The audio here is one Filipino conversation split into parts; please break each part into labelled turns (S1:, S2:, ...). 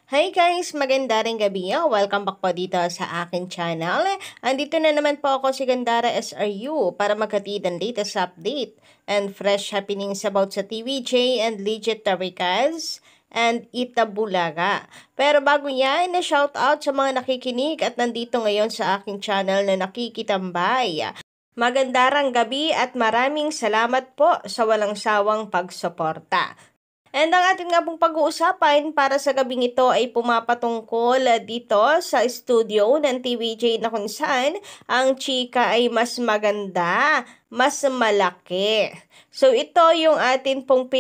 S1: Hi guys! Maganda ring gabi. Welcome back po dito sa akin channel. Andito na naman po ako si Gandara SRU para maghatid ang latest update and fresh happenings about sa TVJ and Legit Taricas and Itabulaga. Pero bago yan, shout out sa mga nakikinig at nandito ngayon sa aking channel na nakikitambay. Magandarang gabi at maraming salamat po sa walang sawang pagsuporta. And ang ating nga pong pag-uusapan para sa gabing ito ay pumapatungkol dito sa studio ng TVJ na kung saan ang chika ay mas maganda, mas malaki. So ito yung atin pong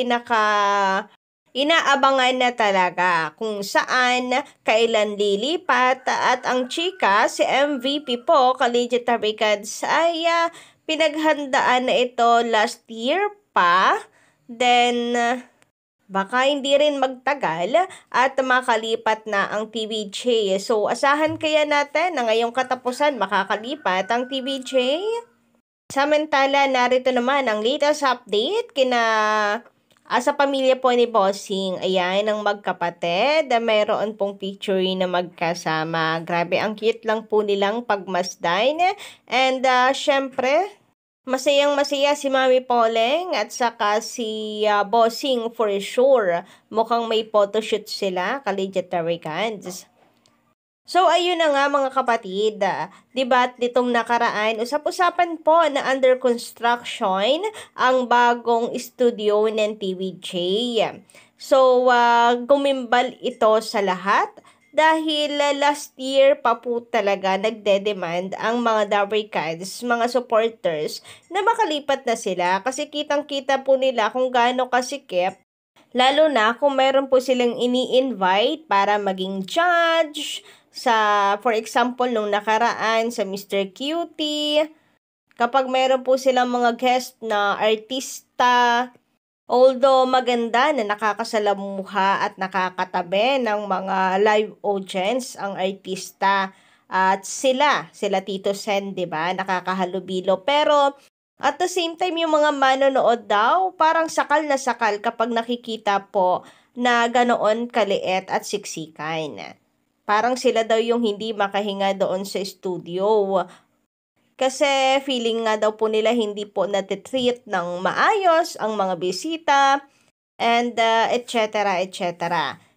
S1: inaabangan na talaga kung saan, kailan lilipat at ang chika, si MVP po, Legit Taricas ay pinaghandaan na ito last year pa. Then baka hindi rin magtagal at makalipat na ang TVJ. So, asahan kaya natin na ngayong katapusan makakalipat ang TVJ? Samantala, narito naman ang latest update sa pamilya po ni Bossing. Ayan, ang magkapatid. Mayroon pong picture na magkasama. Grabe, ang cute lang po nilang pagmasdan. And, syempre, masayang-masaya si Mami Poleng at saka si Bossing for sure. Mukhang may photoshoot sila, Legit Taricas. So, ayun na nga mga kapatid. Diba nitong nakaraan, usap-usapan po na under construction ang bagong studio ng TVJ. So, gumimbal ito sa lahat. Dahil last year pa po talaga nagde-demand ang mga Taricas, mga supporters, na makalipat na sila kasi kitang-kita po nila kung gaano kasikip, lalo na kung meron po silang ini-invite para maging judge for example, nung nakaraan sa Mr. Cutie, kapag meron po silang mga guest na artista. Although maganda na nakakasalamuha at nakakatabi ng mga live audience ang artista at sila Tito Sen, 'di ba? Nakakahalubilo. Pero at the same time yung mga manonood daw parang sakal na sakal kapag nakikita po na ganoon kaliit at siksikan. Parang sila daw yung hindi makahinga doon sa studio. Kasi feeling nga daw po nila hindi po natitreat ng maayos ang mga bisita and etc. etc.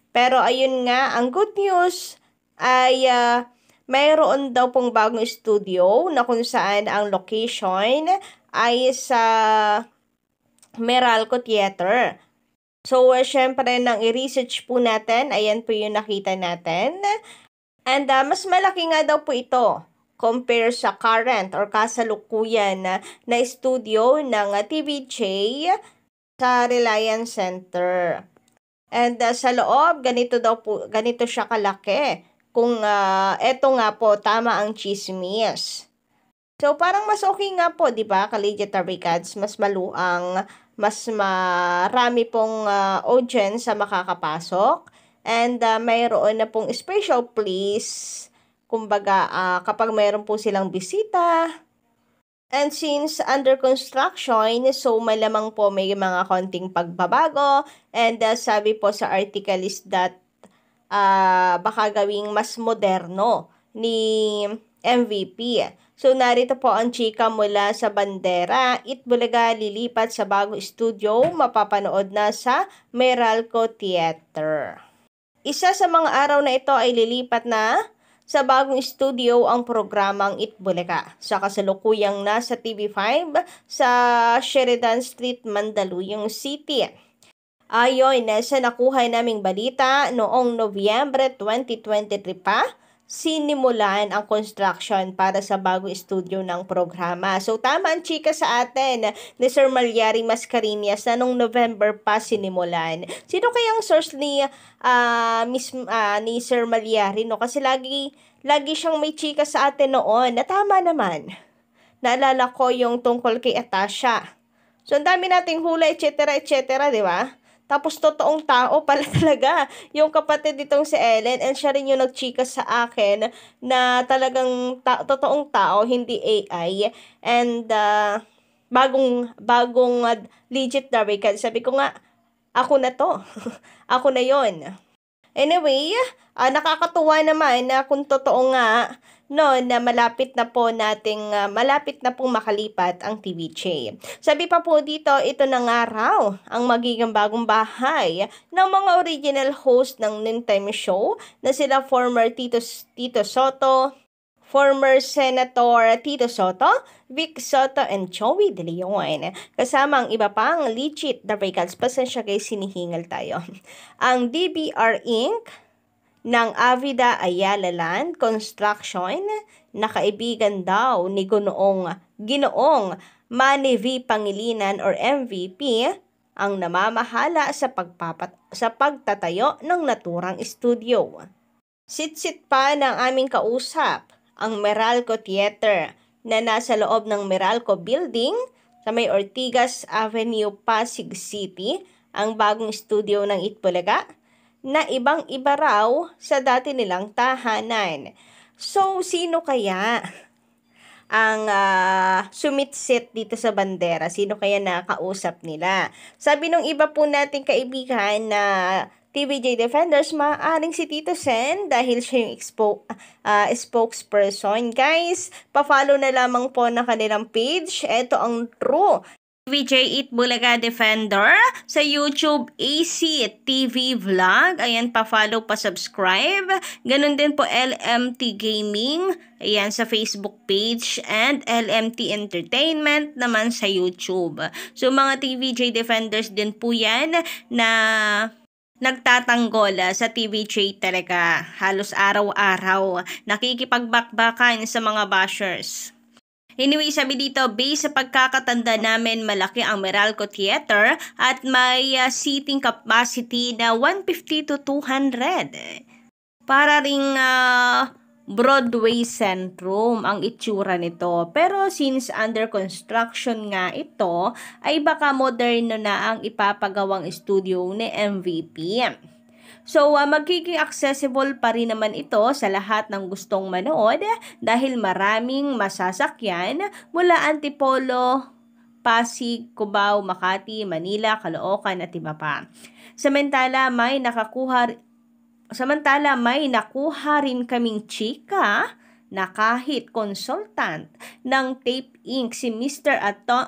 S1: Pero ayun nga, ang good news ay mayroon daw pong bagong studio na kung saan ang location ay sa Meralco Theater. So, syempre, nang i-research po natin, ayan po yung nakita natin. And mas malaki nga daw po ito compare sa current or kasalukuyan na studio ng TVJ sa Reliance Center. And sa loob, ganito siya kalaki. Kung eto nga po, tama ang chismis. So, parang mas okay nga po, di ba, Legit Taricas, mas maluang, mas marami pong audience sa makakapasok. And mayroon na pong special place, kumbaga, kapag mayroon po silang bisita. And since under construction, so malamang po may mga konting pagbabago. And sabi po sa article is that baka gawing mas moderno ni MVP. So, narito po ang chika mula sa bandera. Itbulaga lilipat sa bagong studio, mapapanood na sa Meralco Theater. Isa sa mga araw na ito ay lilipat na sa bagong studio ang programang Itbulaga sa kasalukuyang nasa TV5 sa Sheridan Street, Mandaluyong City. Ayon sa nakuha naming balita, noong Nobyembre 2023 pa, sinimulan ang construction para sa bagong studio ng programa. So, tama ang chika sa atin ni Sir Malyari Mascareñas na noong November pa sinimulan. Sino kayang source ni Sir Malyari? No? Kasi lagi siyang may chika sa atin noon na tama naman. Naalala ko yung tungkol kay Atasha. So, ang dami nating hula, etc. etc. Di ba? Tapos, totoong tao pala talaga yung kapatid nitong si Ellen. And siya rin yung nagchika sa akin na talagang totoong tao, hindi AI. And bagong Legit Taricas. Sabi ko nga, ako na to. Ako na yon. Anyway, nakakatuwa naman na kung totoo nga no, na malapit na pong makalipat ang TVJ. Sabi pa po dito, ito na nga raw ang magiging bagong bahay ng mga original host ng noontime show na sila former Tito Soto, former Senator Tito Soto, Vic Soto, and Joey De Leon. Kasama ang iba pang legit The Vehicles. Pasensya guys, sinihingal tayo. Ang DBR Inc. ng Avida Ayala Land Construction na kaibigan daw ni Ginoong Manny V. Pangilinan or MVP ang namamahala sa pagtatayo ng naturang studio. Sit-sit pa ng aming kausap ang Meralco Theater na nasa loob ng Meralco Building sa may Ortigas Avenue, Pasig City, ang bagong studio ng Itbulaga na ibang-iba raw sa dati nilang tahanan. So, sino kaya ang sumitsit dito sa bandera? Sino kaya nakausap nila? Sabi nung iba po nating kaibigan na TVJ Defenders, maaaring si Tito Sen dahil siya yung spokesperson. Guys, pa-follow na lamang po na kanilang page. Ito ang true TVJ Itbulaga Defender sa YouTube AC TV Vlog. Ayan, pa-follow, pa-subscribe. Ganun din po LMT Gaming. Ayan, sa Facebook page. And LMT Entertainment naman sa YouTube. So, mga TVJ Defenders din po yan na nagtatanggol sa TVJ talaga. Halos araw-araw. Nakikipagbakbakan sa mga bashers. Anyway, sabi dito, based sa pagkakatanda namin, malaki ang Meralco Theater at may seating capacity na 150 to 200. Para ring Broadway Centrum ang itsura nito. Pero since under construction nga ito, ay baka moderno na ang ipapagawang studio ni MVP. So, magiging accessible pa rin naman ito sa lahat ng gustong manood dahil maraming masasakyan mula Antipolo, Pasig, Cubao, Makati, Manila, Caloocan at iba pa. Samantala, may nakuha rin kaming chika na kahit consultant ng Tape Inc. si Mr.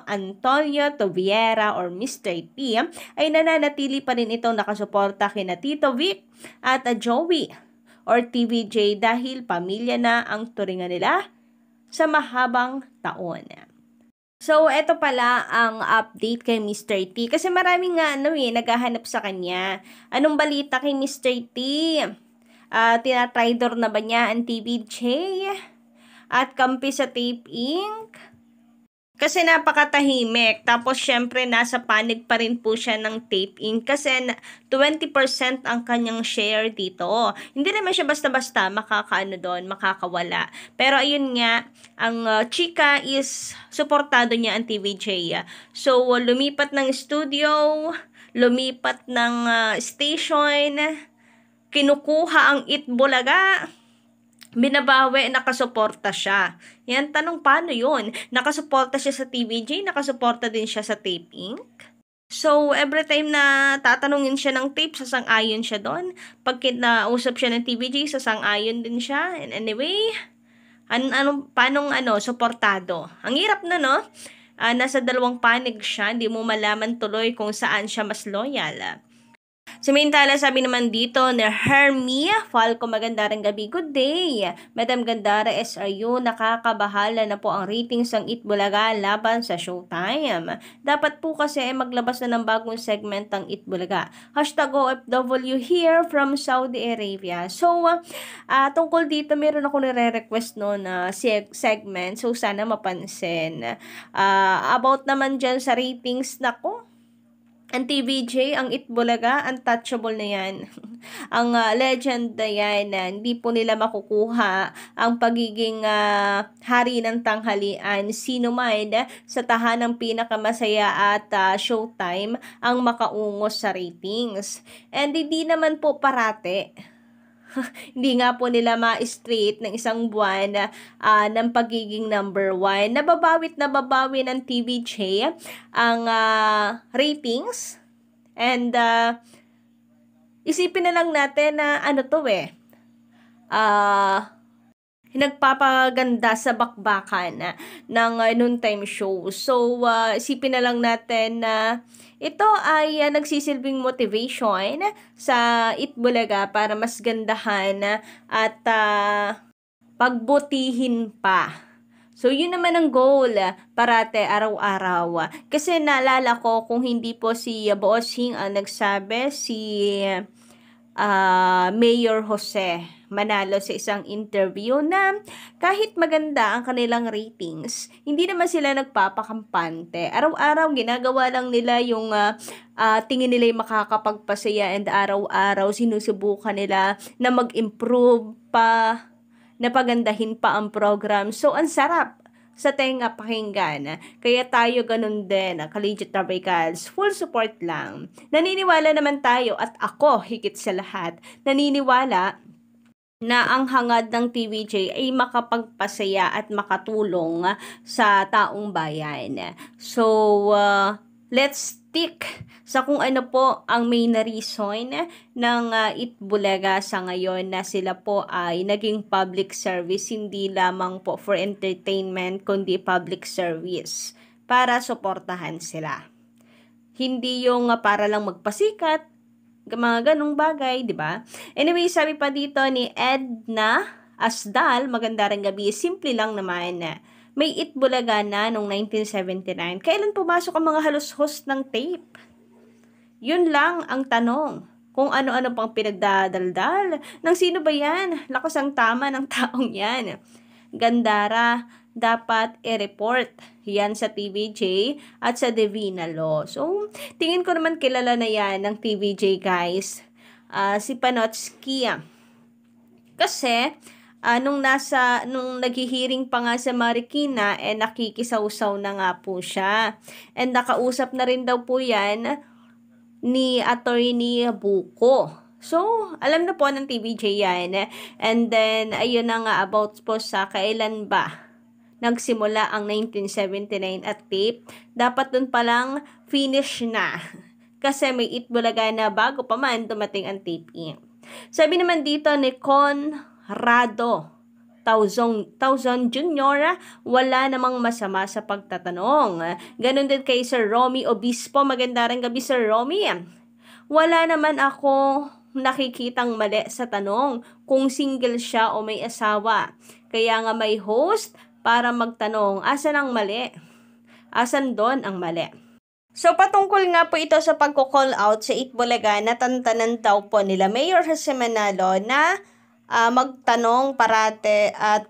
S1: Antonio Toviera or Mr. T ay nananatili pa rin itong nakasuporta kina Tito Vic at Joey or TVJ dahil pamilya na ang turingan nila sa mahabang taon. So, eto pala ang update kay Mr. T. Kasi maraming naghahanap sa kanya. Anong balita kay Mr. T? Tinatridor na ba niya ang TVJ? At kampi sa Tape Inc? Kasi napakatahimik. Tapos, syempre, nasa panig pa rin po siya ng Tape Inc. Kasi 20% ang kanyang share dito. Hindi naman siya basta-basta makakawala. Pero, ayun nga, ang chika is suportado niya ang TVJ. So, lumipat ng studio, lumipat ng station, kinukuha ang Itbulaga, binabawi, nakasuporta siya. Yan, tanong paano yun? Nakasuporta siya sa TVJ, nakasuporta din siya sa Tape Inc. So, every time na tatanungin siya ng tape, sasang-ayon siya doon. Pag nausap siya ng TVJ, sasang-ayon din siya. And anyway, paanong suportado? Ang hirap na, no? Nasa dalawang panig siya, hindi mo malaman tuloy kung saan siya mas loyal. Samantala, sabi naman dito na Hermie Falco, maganda rin gabi. Good day. Madam Gandara SRU, nakakabahala na po ang ratings ng Itbulaga laban sa Showtime. Dapat po kasi maglabas na ng bagong segment ng Itbulaga. #OFW here from Saudi Arabia. So, tungkol dito, meron ako nire-request na segment. So, sana mapansin. About naman dyan sa ratings, nako. Ang TVJ, ang Itbulaga, untouchable na yan. Ang legend na yan, hindi po nila makukuha ang pagiging hari ng tanghalian. Sino man sa tahanang pinakamasaya at Showtime ang makaungos sa ratings. And hindi naman po parate. Hindi nga po nila ma-straight ng isang buwan ng pagiging number 1. Nababawi ng TVJ ang ratings and isipin na lang natin na ano to nagpapaganda sa bakbakan ng noontime show. So, isipin na lang natin na ito ay nagsisilbing motivation sa Itbulaga para mas gandahan at pagbutihin pa. So, yun naman ang goal parate araw-araw. Kasi naalala ko kung hindi po si Bossing ang nagsabi, si Mayor Jose Manalo sa isang interview na kahit maganda ang kanilang ratings, hindi naman sila nagpapakampante. Araw-araw ginagawa lang nila yung tingin nila yung makakapagpasaya, and araw-araw sinusubukan nila na mag-improve pa, napagandahin pa ang program. So, ang sarap sa tenga pakinggan. Kaya tayo ganun din, Collegiate Travicals, full support lang. Naniniwala naman tayo, at ako higit sa lahat, naniniwala na ang hangad ng TVJ ay makapagpasaya at makatulong sa taong bayan. So, let's stick sa kung ano po ang main reason ng Itbulaga sa ngayon na sila po ay naging public service, hindi lamang po for entertainment kundi public service para suportahan sila. Hindi yung para lang magpasikat, mga ganong bagay, di ba? Anyway, sabi pa dito ni Edna Asdal, maganda rin gabi, simple lang naman. May Itbulaga na noong 1979. Kailan pumasok ang mga halos-host ng tape? Yun lang ang tanong. Kung ano-ano pang pinagdadaldal. Nang sino ba yan? Lakas ang tama ng taong yan. Gandara, dapat i-report yan sa TVJ at sa Divina Law. So, tingin ko naman kilala na yan ng TVJ, guys. Si Panotsky. Kasi, nung naghihiring pa nga sa Marikina, nakikisawsaw na nga po siya. And nakausap na rin daw po yan ni Attorney Buko. So, alam na po ng TVJ yan. And then, ayun na nga about po sa kailan ba nagsimula ang 1979 at tape. Dapat dun palang finish na. Kasi may Itbulaga na bago pa man dumating ang taping. Sabi naman dito ni Conrado Tauzon Jr., wala namang masama sa pagtatanong. Ganon din kay Sir Romy Obispo. Maganda rin gabi, Sir Romy. Wala naman ako nakikitang mali sa tanong kung single siya o may asawa. Kaya nga may host para magtanong, asan ang mali? Asan doon ang mali? So, patungkol nga po ito sa pagko-call out sa Itbulaga, natantanan daw po nila Mayor Jose Manalo na magtanong parate at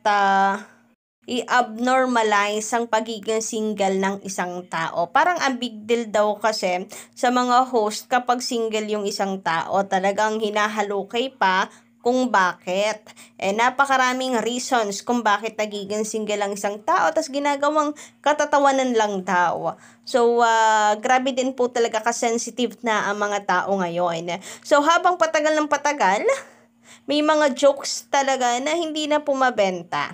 S1: i-abnormalize ang pagiging single ng isang tao. Parang ang big deal daw kasi sa mga host kapag single yung isang tao, talagang hinahalukay pa kung bakit. Napakaraming reasons kung bakit nagiging single ang isang tao, tas ginagawang katatawanan lang daw. So, grabe din po talaga ka-sensitive na ang mga tao ngayon. So, habang patagal ng patagal, may mga jokes talaga na hindi na pumabenta.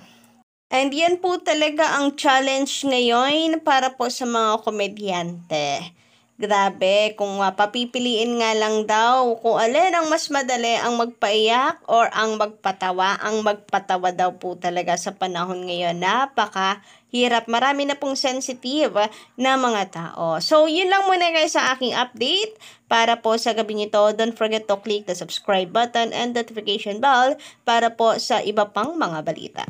S1: And yan po talaga ang challenge ngayon para po sa mga komedyante. Grabe, kung papipiliin nga lang daw kung alin ang mas madali, ang magpaiyak or ang magpatawa. Ang magpatawa daw po talaga sa panahon ngayon. Napakahirap. Marami na pong sensitive na mga tao. So, yun lang muna guys sa aking update para po sa gabi nito. Don't forget to click the subscribe button and notification bell para po sa iba pang mga balita.